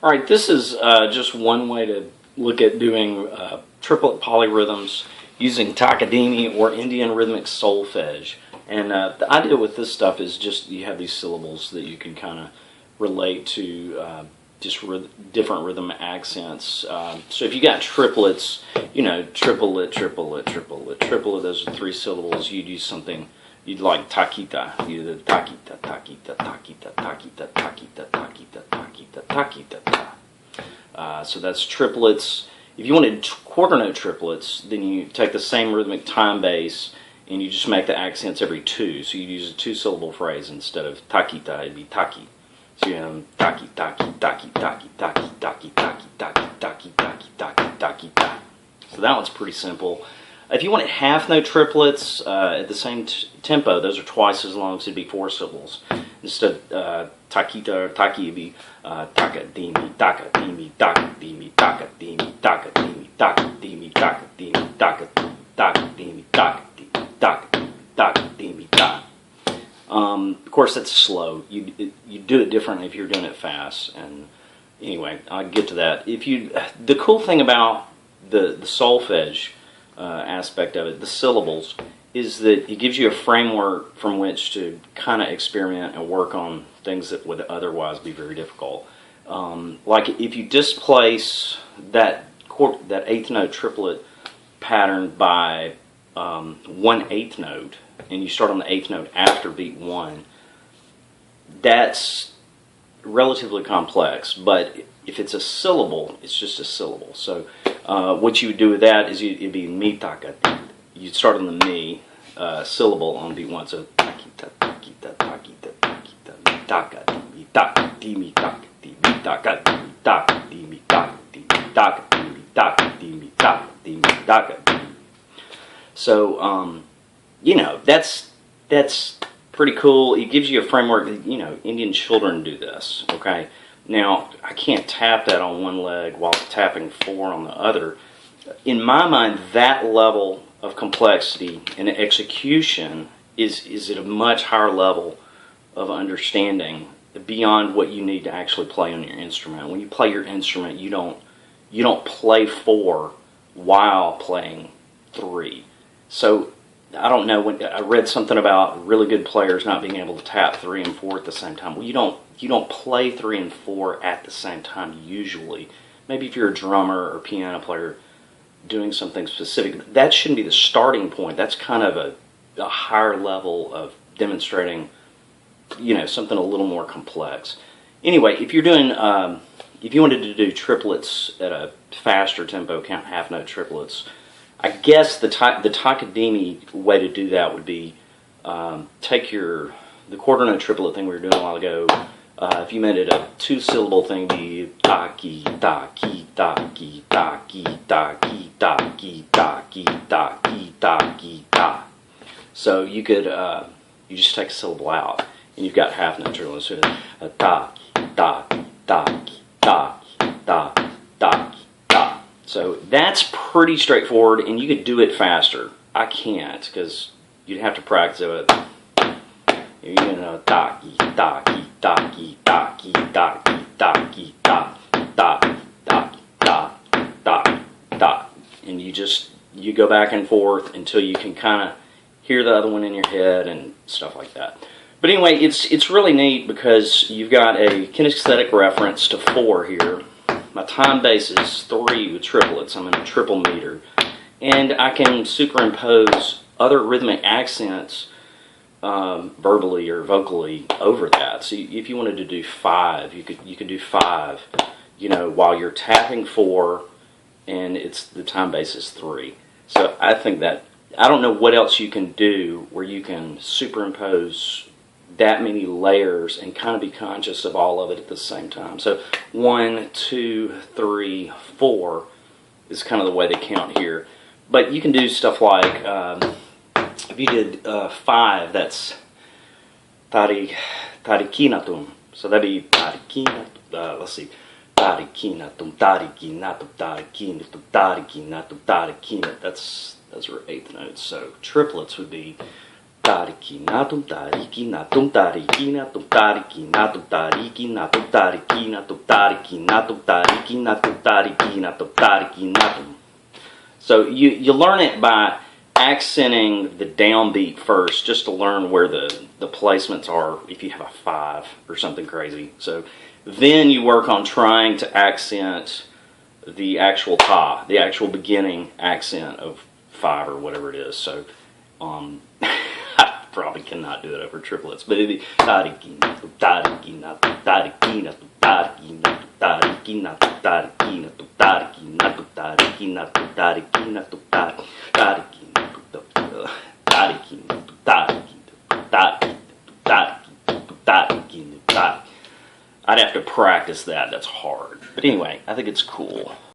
All right, this is just one way to look at doing triplet polyrhythms using Takadimi or Indian rhythmic solfege. And the idea with this stuff is just you have these syllables that you can kind of relate to just different rhythm accents. So if you got triplets, you know, triplet, triplet, triplet, triplet, those are three syllables. You'd use something, you'd like takita, either takita, takita, takita, takita, takita, takita, takita, takita. So that's triplets. If you wanted quarter note triplets, then you take the same rhythmic time base and you just make the accents every two. So you'd use a two-syllable phrase instead of takita, it'd be taki. So you have taki, taki, taki, taki, taki, taki, taki, taki, taki, taki, taki, taki, taki. So that one's pretty simple. If you wanted half note triplets at the same tempo, those are twice as long, so it'd be four syllables. Instead of takita or taki, it'd be takadimi, takadimi, takadimi, takadimi, takadimi, takadimi, takadimi, takadimi, takadimi, takadimi, takadimi, takadimi, takadimi. Of course, that's slow. You do it differently if you're doing it fast. And anyway, I'll get to that. The cool thing about the solfege aspect of it, the syllables, is that it gives you a framework from which to kind of experiment and work on things that would otherwise be very difficult. Like if you displace that eighth note triplet pattern by 1/8 note, and you start on the eighth note after beat one, that's relatively complex. But if it's a syllable, it's just a syllable. So what you would do with that is it'd be mi taka. You'd start on the mi syllable on beat one. So takita, takita, takita, takita, taka, dimi, taka, dimi, taka, dimi, taka, dimi, taka, dimi, taka, dimi, taka, dimi, taka, dimi, taka, dimi, taka, dimi. So you know, that's pretty cool. It gives you a framework. You know, Indian children do this. Okay. Now, I can't tap that on one leg while tapping four on the other. In my mind, that level of complexity and execution is at a much higher level of understanding beyond what you need to actually play on your instrument. When you play your instrument, you don't play four while playing three. So I don't know, when I read something about really good players not being able to tap three and four at the same time. Well, you don't play three and four at the same time usually. Maybe if you're a drummer or piano player doing something specific, that shouldn't be the starting point. That's kind of a higher level of demonstrating, you know, something a little more complex. Anyway, if you're doing, if you wanted to do triplets at a faster tempo, count half note triplets, I guess the Takadimi way to do that would be take the quarter note triplet thing we were doing a while ago. If you made it a two-syllable thing, be taki, taki, taki, taki, taki, taki, taki, taki, taki, ta. So you could you just take a syllable out, and you've got half note triplets. So taki, taki, taki, taki, taki, taki. So that's pretty straightforward, and you could do it faster. I can't, because you'd have to practice it. You know, taki, taki, taki, taki, taki, taki, taki, taki, taki, taki, taki, and you go back and forth until you can kind of hear the other one in your head and stuff like that. But anyway, it's really neat because you've got a kinesthetic reference to four here. My time base is 3 with triplets. I'm in a triple meter. And I can superimpose other rhythmic accents verbally or vocally over that. So if you wanted to do 5, you could do 5, you know, while you're tapping 4 and the time base is 3. So I think that, I don't know what else you can do where you can superimpose that many layers and kind of be conscious of all of it at the same time. So 1, 2, 3, 4 is kind of the way they count here. But you can do stuff like, if you did 5, that's tarikinatum. So that'd be tarikinatum, let's see, tarikinatum, tarikinatum, tarikinatum, tarikinatum, tarikinatum. Those are eighth notes. So triplets would be tariki na tum tariki na tum tariki na tum tariki na tum tariki na tum tariki na tum tariki na tum tariki na tum tariki na tum tariki na tum. So you learn it by accenting the downbeat first, just to learn where the placements are if you have a 5 or something crazy. So then you work on trying to accent the actual ta, the actual beginning accent of 5 or whatever it is. So I probably cannot do it over triplets, but it'd be tariki na tu tariki na tu tariki na tu tariki na tu tariki na tu tariki na tu tariki na tu tariki na tu tariki na tu tariki tariki na tu tariki na tu tariki tariki tariki tariki tariki. I'd have to practice that. That's hard. But anyway, I think it's cool.